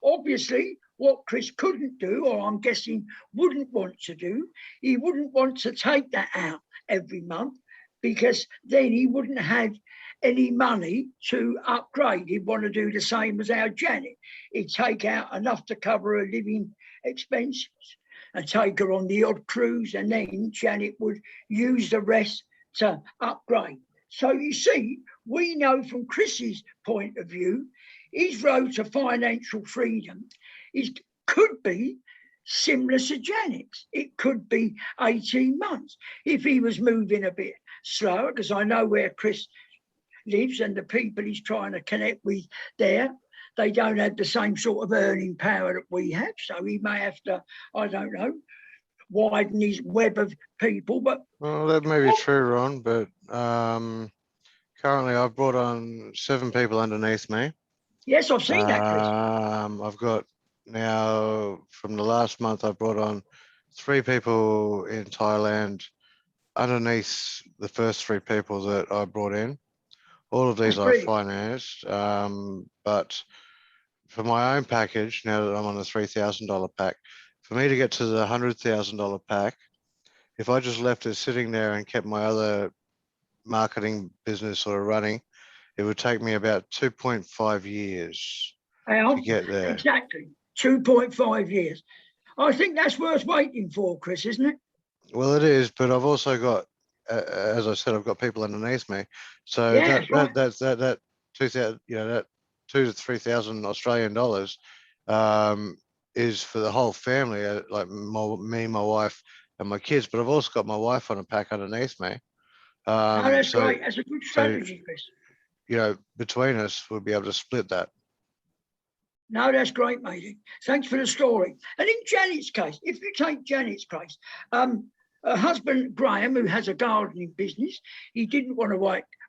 Obviously, what Chris couldn't do, or I'm guessing wouldn't want to do, he wouldn't want to take that out every month, because then he wouldn't have any money to upgrade. He'd want to do the same as our Janet. He'd take out enough to cover her living expenses and take her on the odd cruise, and then Janet would use the rest to upgrade. So you see, we know from Chris's point of view, his road to financial freedom could be similar to Janet's. It could be 18 months if he was moving a bit slower, because I know where Chris lives and the people he's trying to connect with there, they don't have the same sort of earning power that we have. So he may have to, I don't know, widen his web of people. But well, that may be true, Ron, but currently I've brought on 7 people underneath me. Yes, I've seen that, Chris. I've got now, from the last month, I've brought on 3 people in Thailand underneath the first 3 people that I brought in. All of these I brilliant. financed, but for my own package, now that I'm on the $3,000 pack, for me to get to the $100,000 pack, if I just left it sitting there and kept my other marketing business sort of running, it would take me about 2.5 years to get there. Exactly, 2.5 years. I think that's worth waiting for, Chris, isn't it? Well, it is, but I've also got, as I said, I've got people underneath me. So Yeah, that's that 2,000, that 2,000 to 3,000 Australian dollars is for the whole family, like me, my wife, and my kids. But I've also got my wife on a pack underneath me. No, that's great. That's a good strategy, Chris. Between us, we'll be able to split that. No, that's great, matey. Thanks for the story. And in Janet's case, if you take Janet's case, her husband Graham, who has a gardening business, he didn't want to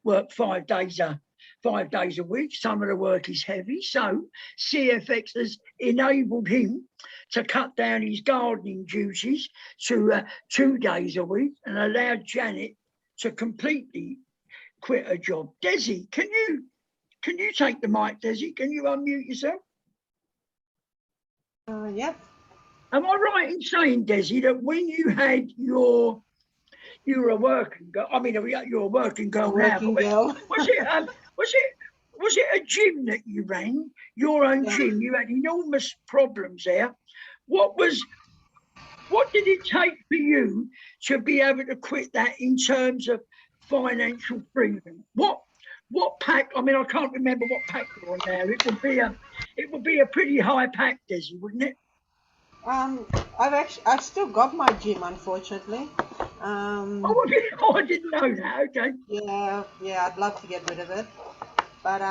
work 5 days a week. Some of the work is heavy, so CFX has enabled him to cut down his gardening duties to 2 days a week and allowed Janet to completely quit her job. Desi, can you take the mic, Desi? Can you unmute yourself? Yep. Am I right in saying, Desi, that when you had you were a working girl? I mean, you're a working girl now. Was it a gym that you ran? Your own gym? You had enormous problems there. What did it take for you to be able to quit that in terms of financial freedom? What pack? I mean, I can't remember what pack you're on now. It would be a pretty high pack, Desi, wouldn't it? I've still got my gym, unfortunately. Oh, I didn't know that. Okay. Yeah, I'd love to get rid of it, but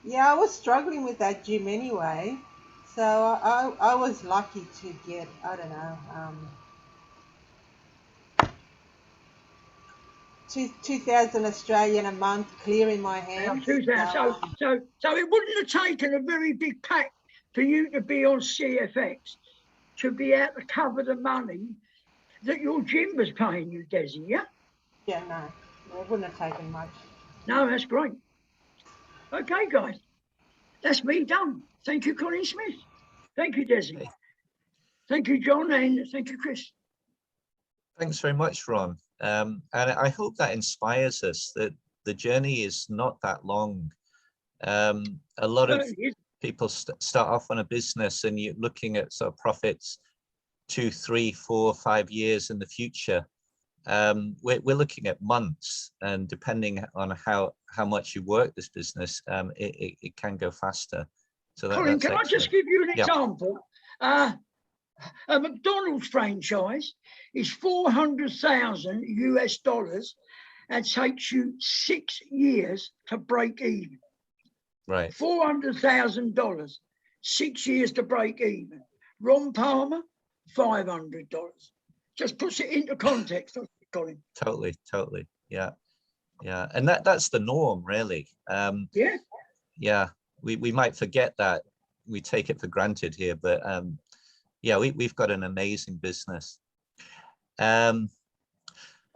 yeah, I was struggling with that gym anyway. So I was lucky to get, I don't know, 2,000 Australian a month clear in my hands. So it wouldn't have taken a very big pack for you to be on CFX to be able to cover the money that your gym was paying you, Desi, yeah? Yeah, no, it wouldn't have taken much. No, that's great. Okay, guys, that's me done. Thank you, Colin Smith. Thank you, Desi. Okay. Thank you, John, and thank you, Chris. Thanks very much, Ron. And I hope that inspires us that the journey is not that long. A lot of people start off on a business and you're looking at sort of profits 2, 3, 4, 5 years in the future. We're looking at months, and depending on how much you work this business, it can go faster. So Colin, can I just give you an example? A McDonald's franchise is $400,000 US and takes you 6 years to break even. Right. $400,000, 6 years to break even. Ron Palmer, $500. Just puts it into context, Colin. Totally. Yeah. And that's the norm, really. Yeah. We might forget that. We take it for granted here, but yeah, we've got an amazing business.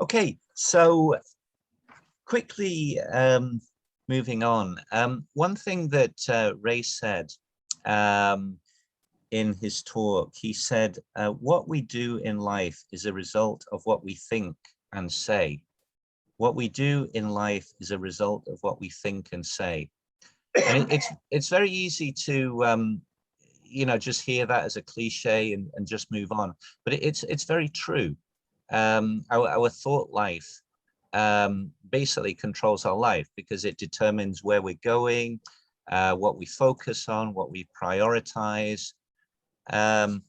Okay, so quickly moving on. One thing that Ray said in his talk, he said, what we do in life is a result of what we think and say. What we do in life is a result of what we think and say. And it's very easy to just hear that as a cliche and just move on, but it's very true. Our thought life basically controls our life because it determines where we're going, what we focus on, what we prioritize. Now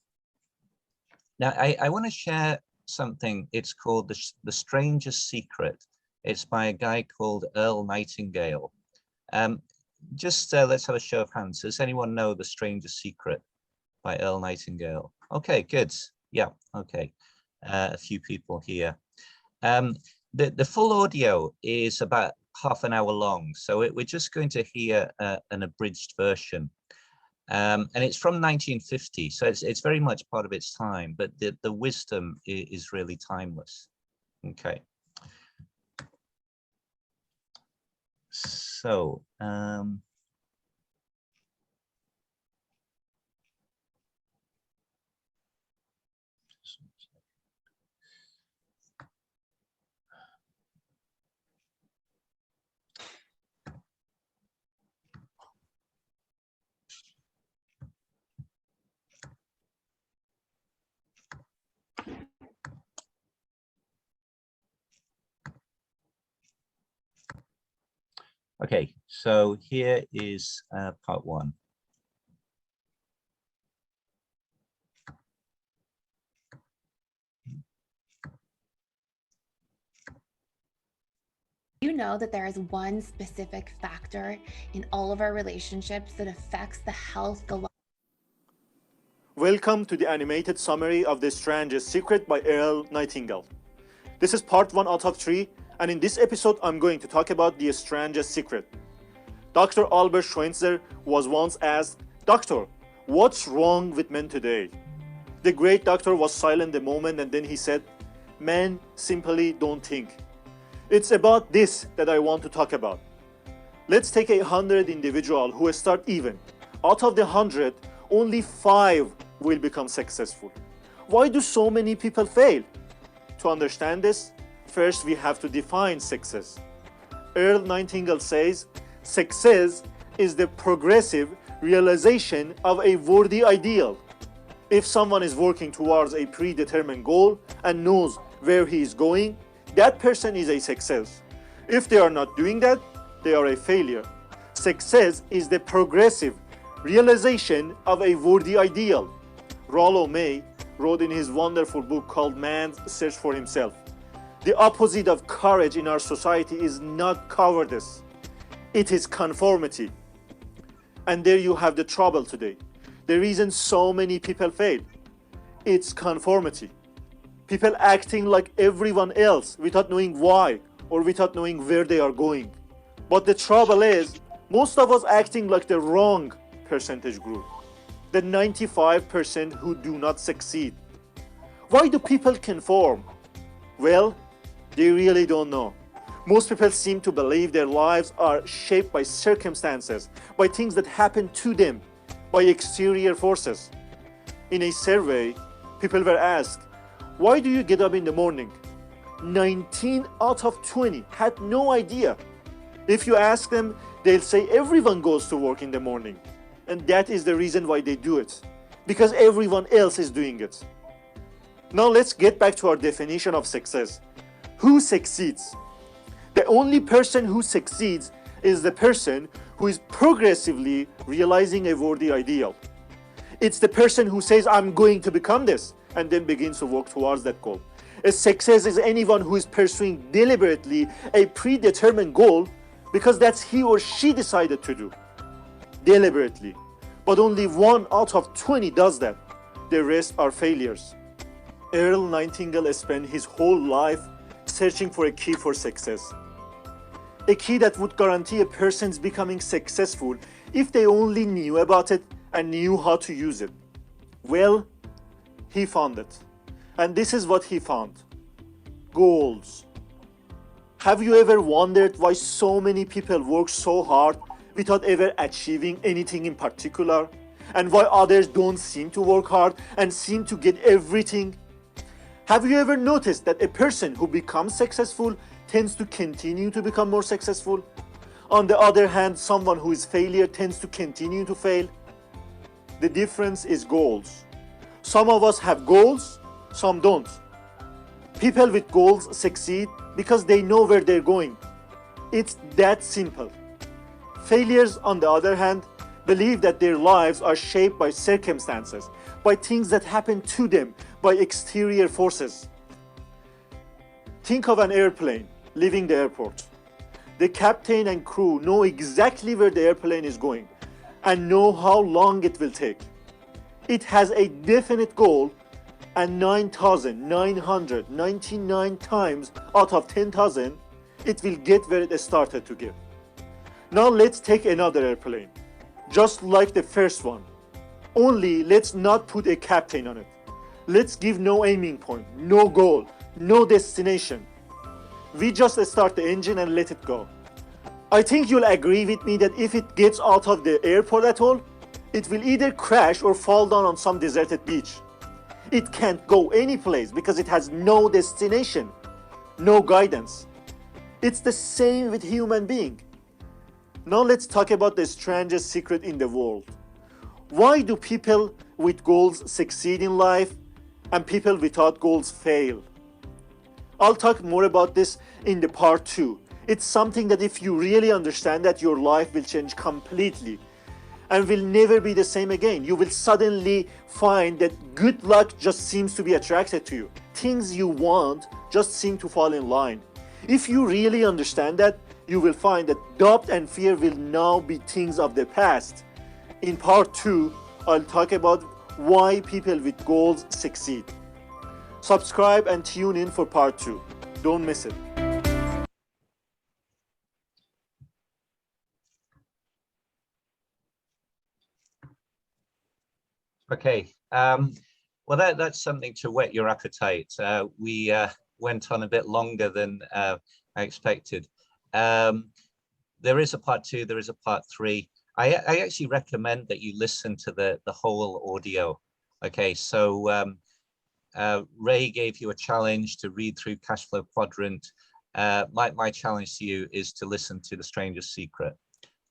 I want to share something. It's called the Strangest Secret. It's by a guy called Earl Nightingale. Just let's have a show of hands. Does anyone know The Strangest Secret by Earl Nightingale? Okay, good. Yeah, okay. A few people here. The full audio is about half an hour long, so we're just going to hear an abridged version. And it's from 1950, so it's very much part of its time, but the wisdom is really timeless. Okay. So, okay, so here is part one. You know that there is one specific factor in all of our relationships that affects the health, the Welcome to the animated summary of The Strangest Secret by Earl Nightingale. This is part 1 out of 3, and in this episode I'm going to talk about the strangest secret. Dr. Albert Schweitzer was once asked, "Doctor, what's wrong with men today?" The great doctor was silent a moment and then he said, "Men simply don't think." It's about this that I want to talk about. Let's take 100 individuals who start even. Out of the 100, only 5 will become successful. Why do so many people fail? To understand this, first we have to define success. Earl Nightingale says, success is the progressive realization of a worthy ideal. If someone is working towards a predetermined goal and knows where he is going, that person is a success. If they are not doing that, they are a failure. Success is the progressive realization of a worthy ideal. Rollo May wrote in his wonderful book called Man's Search for Himself, the opposite of courage in our society is not cowardice, it is conformity. And there you have the trouble today. The reason so many people fail, it's conformity. People acting like everyone else without knowing why or without knowing where they are going. But the trouble is, most of us acting like the wrong percentage group, the 95% who do not succeed. Why do people conform? Well, they really don't know. Most people seem to believe their lives are shaped by circumstances, by things that happen to them, by exterior forces. In a survey, people were asked, "Why do you get up in the morning?" 19 out of 20 had no idea. If you ask them, they'll say everyone goes to work in the morning. And that is the reason why they do it, because everyone else is doing it. Now let's get back to our definition of success. Who succeeds? The only person who succeeds is the person who is progressively realizing a worthy ideal. It's the person who says, "I'm going to become this," and then begins to work towards that goal. A success is anyone who is pursuing deliberately a predetermined goal because that's he or she decided to do. Deliberately. But only 1 out of 20 does that. The rest are failures. Earl Nightingale spent his whole life searching for a key for success. A key that would guarantee a person's becoming successful if they only knew about it and knew how to use it. Well, he found it. And this is what he found. Goals. Have you ever wondered why so many people work so hard without ever achieving anything in particular? And why others don't seem to work hard and seem to get everything? Have you ever noticed that a person who becomes successful tends to continue to become more successful? On the other hand, someone who is failure tends to continue to fail. The difference is goals. Some of us have goals, some don't. People with goals succeed because they know where they're going. It's that simple. Failures, on the other hand, believe that their lives are shaped by circumstances, by things that happen to them, by exterior forces. Think of an airplane leaving the airport. The captain and crew know exactly where the airplane is going and know how long it will take. It has a definite goal, and 9,999 times out of 10,000, it will get where it started to get. Now let's take another airplane, just like the first one, Only let's not put a captain on it. Let's give no aiming point, no goal, no destination. We just start the engine and let it go. I think you'll agree with me that if it gets out of the airport at all, it will either crash or fall down on some deserted beach. It can't go anyplace because it has no destination, no guidance. It's the same with human being. Now let's talk about the strangest secret in the world. Why do people with goals succeed in life and people without goals fail? I'll talk more about this in the part 2. It's something that if you really understand that, your life will change completely and will never be the same again. You will suddenly find that good luck just seems to be attracted to you. Things you want just seem to fall in line. If you really understand that, you will find that doubt and fear will now be things of the past. In part 2, I'll talk about why people with goals succeed. Subscribe and tune in for part 2. Don't miss it. Okay, well, that's something to whet your appetite. We went on a bit longer than I expected. There is a part 2, there is a part 3. I actually recommend that you listen to the whole audio. Okay, so Ray gave you a challenge to read through Cash Flow Quadrant. My challenge to you is to listen to The Strangest Secret,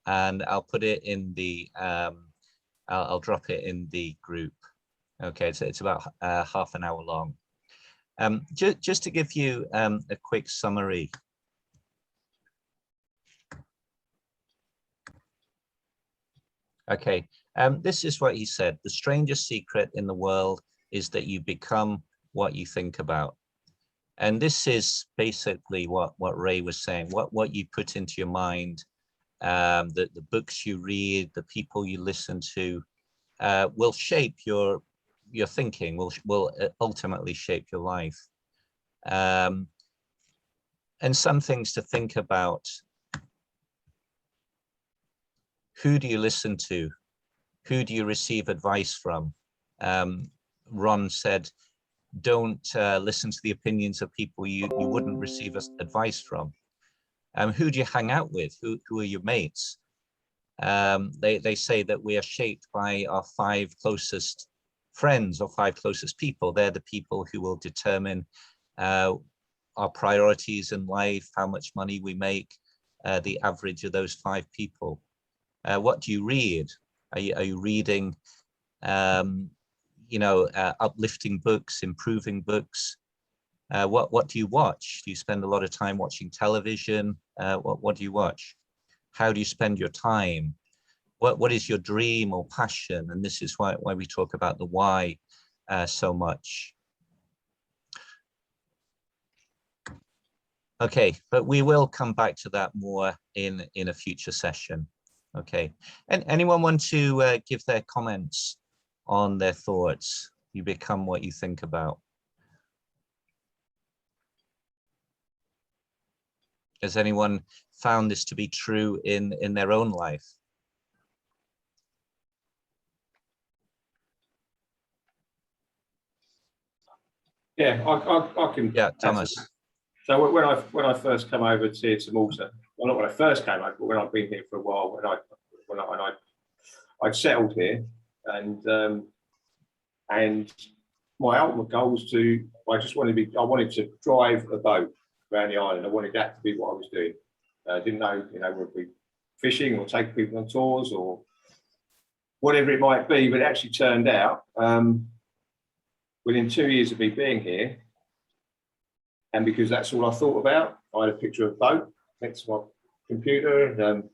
and I'll put it in the I'll drop it in the group. Okay, so it's about half an hour long. Just to give you a quick summary. Okay, this is what he said. The strangest secret in the world is that you become what you think about. And this is basically what Ray was saying, what you put into your mind, the books you read, the people you listen to, will shape your thinking, will ultimately shape your life. And some things to think about. Who do you listen to? Who do you receive advice from? Ron said, don't listen to the opinions of people you wouldn't receive advice from. Who do you hang out with? Who are your mates? They say that we are shaped by our 5 closest friends or 5 closest people. They're the people who will determine our priorities in life, how much money we make, the average of those 5 people. What do you read? Are you reading, uplifting books, improving books? What do you watch? Do you spend a lot of time watching television? What do you watch? How do you spend your time? What is your dream or passion? And this is why we talk about the why so much. Okay, but we will come back to that more in a future session. Okay, and anyone want to give their comments on their thoughts? You become what you think about. Has anyone found this to be true in their own life? Yeah, I can. Yeah, Thomas. So when I first came over to Malta, well, not when I first came over, but when I've been here for a while, when I'd settled here, and my ultimate goal was I wanted to drive a boat around the island. I wanted that to be what I was doing. I didn't know, whether it be fishing or taking people on tours or whatever it might be, but it actually turned out within 2 years of me being here, and because that's all I thought about, I had a picture of a boat next to my computer, and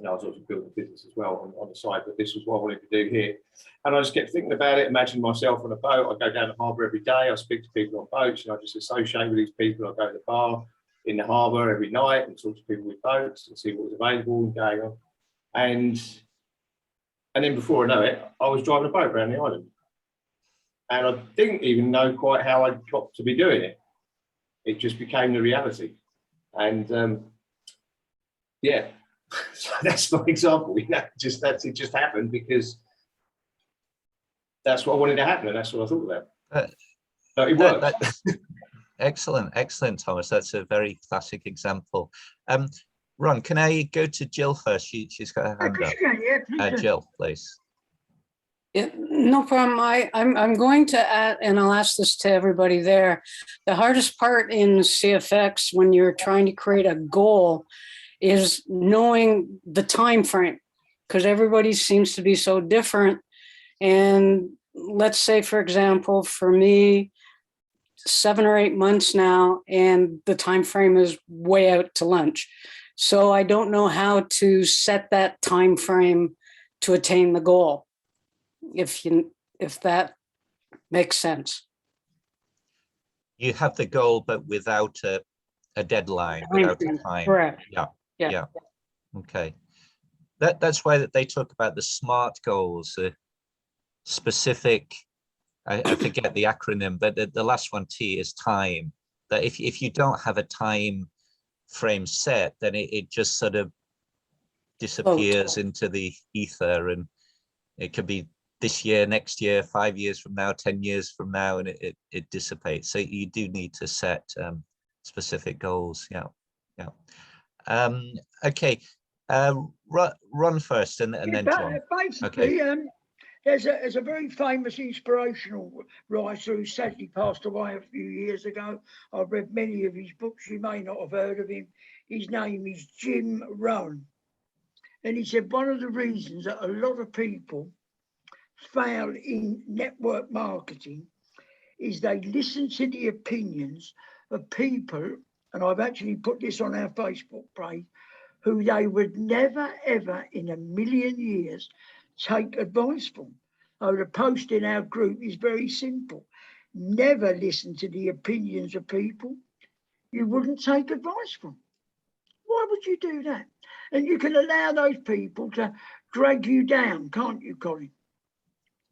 I was also building a business as well on the side, but this was what I wanted to do here. And I just kept thinking about it, imagining myself on a boat. I go down the harbour every day, I speak to people on boats, and I just associate with these people. I go to the bar in the harbour every night and talk to people with boats and see what was available and going on. And then before I know it, I was driving a boat around the island. And I didn't even know quite how I got to be doing it. It just became the reality. And yeah, so that's my example. It just happened because that's what I wanted to happen, and that's what I thought about. So it That- works. excellent, Thomas. That's a very classic example. Ron, can I go to Jill first? She's got her hand up. Yeah, please do. Jill, please. Yeah, no problem. I'm going to add, and I'll ask this to everybody there. The hardest part in CFX when you're trying to create a goal is knowing the time frame, because everybody seems to be so different. And let's say, for example, for me, 7 or 8 months now, and the time frame is way out to lunch. So I don't know how to set that time frame to attain the goal. If that makes sense. You have the goal, but without a deadline, without a time. Correct. Yeah. Okay. That's why that they talk about the SMART goals, specific. I forget the acronym, but the last one, T, is time. That if you don't have a time frame set, then it just sort of disappears into the ether, and it could be this year, next year, 5 years from now, 10 years from now, and it dissipates. So you do need to set specific goals. Yeah. Okay. Ron first, and then John. Basically, there's a very famous inspirational writer who sadly passed away a few years ago. I've read many of his books. You may not have heard of him. His name is Jim Rohn. And he said one of the reasons that a lot of people fail in network marketing is they listen to the opinions of people, and I've actually put this on our Facebook page, who they would never, ever in a million years take advice from. So the post in our group is very simple. Never listen to the opinions of people you wouldn't take advice from. Why would you do that? And you can allow those people to drag you down, can't you, Colin?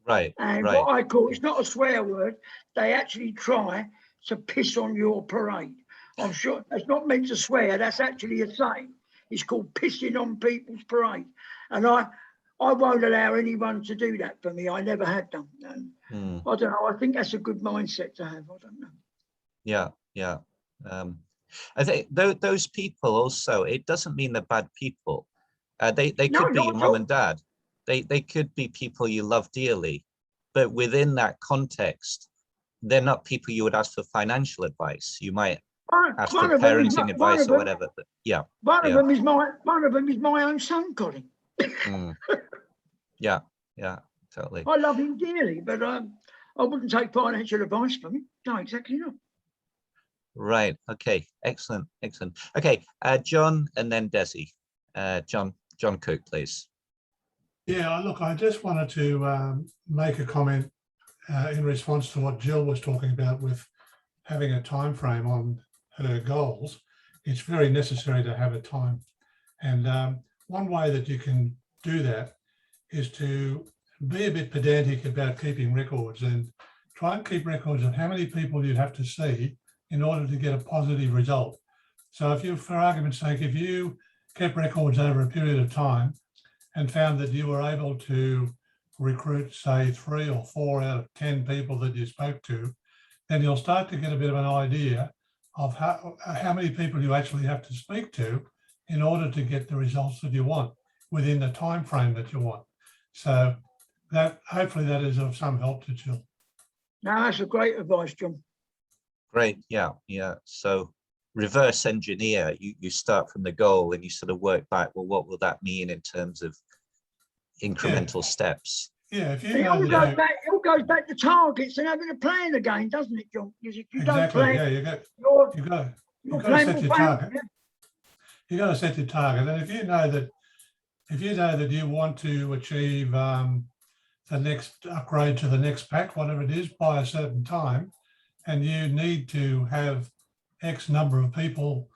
Right. And what I call, it's not a swear word, they actually try to piss on your parade. I'm sure it's not meant to swear, that's actually a saying. It's called pissing on people's parade. And I won't allow anyone to do that for me. I never had done. And I don't know, I think that's a good mindset to have. I don't know. Yeah. I think those people also, it doesn't mean they're bad people. They could be your mum and dad. They could be people you love dearly, but within that context, they're not people you would ask for financial advice. You might ask for parenting advice or whatever. But yeah. One of them is my own son, Colin. Yeah, totally. I love him dearly, but I wouldn't take financial advice from him. No, exactly not. Right. Okay. Excellent. Okay. John, and then Desi. John Cook, please. Yeah, look, I just wanted to make a comment in response to what Jill was talking about with having a time frame on her goals. It's very necessary to have a time. And one way that you can do that is to be a bit pedantic about keeping records and try and keep records of how many people you'd have to see in order to get a positive result. So if you, for argument's sake, if you kept records over a period of time and found that you were able to recruit, say, 3 or 4 out of 10 people that you spoke to, then you'll start to get a bit of an idea of how many people you actually have to speak to in order to get the results that you want within the time frame that you want. So that, hopefully that is of some help to Jill. No, that's a great advice, John. Great. Yeah. So reverse engineer, you start from the goal and you sort of work back, well, what will that mean in terms of incremental steps? Yeah, if you it all goes back to targets and having a plan again, doesn't it, John? Because if you don't plan, you got to set your target. You got to set your target, and if you know that you want to achieve the next upgrade to the next pack, whatever it is, by a certain time, and you need to have X number of people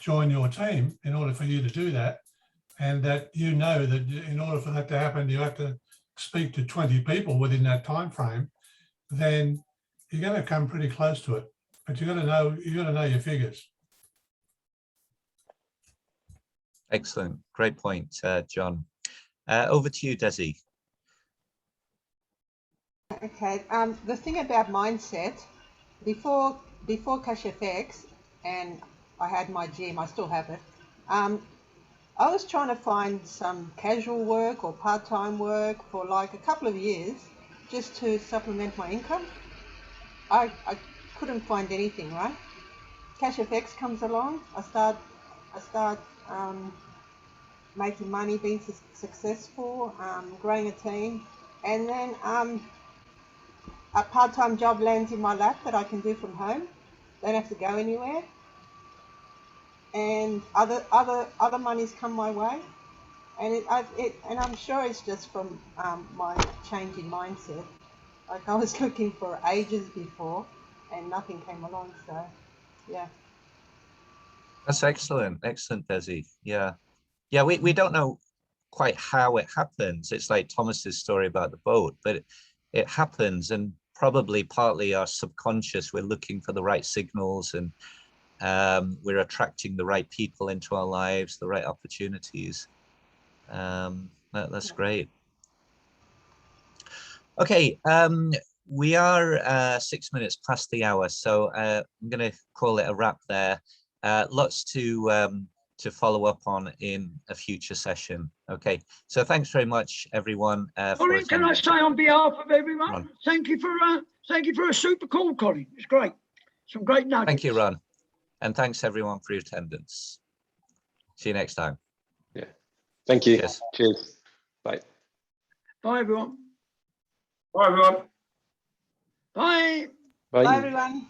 join your team in order for you to do that, and that you know that in order for that to happen, you have to speak to 20 people within that time frame, then you're going to come pretty close to it. But you got to know your figures. Excellent, great point, John. Over to you, Desi. Okay. The thing about mindset, before CashFX, and I had my gym, I still have it. I was trying to find some casual work or part-time work for like a couple of years, just to supplement my income. I couldn't find anything, right? CashFX comes along. I start making money, being successful, growing a team, and then a part-time job lands in my lap that I can do from home. Don't have to go anywhere, and other monies come my way, and and I'm sure it's just from my change in mindset. Like I was looking for ages before, and nothing came along. So, yeah. That's excellent. Excellent, Desi. Yeah. Yeah, we don't know quite how it happens. It's like Thomas's story about the boat, but it happens, and probably partly our subconscious, we're looking for the right signals, and we're attracting the right people into our lives, the right opportunities. That's great. Okay, we are 6 minutes past the hour, so I'm going to call it a wrap there. Lots to follow up on in a future session. Okay, so thanks very much, everyone. Colin, can I say on behalf of everyone, thank you for a super call, Colin. It's great. Some great nuggets. Thank you, Ron. And thanks everyone for your attendance. See you next time. Yeah. Thank you. Cheers. Cheers. Bye. Bye, everyone. Bye, everyone. Bye. Bye. Bye, everyone.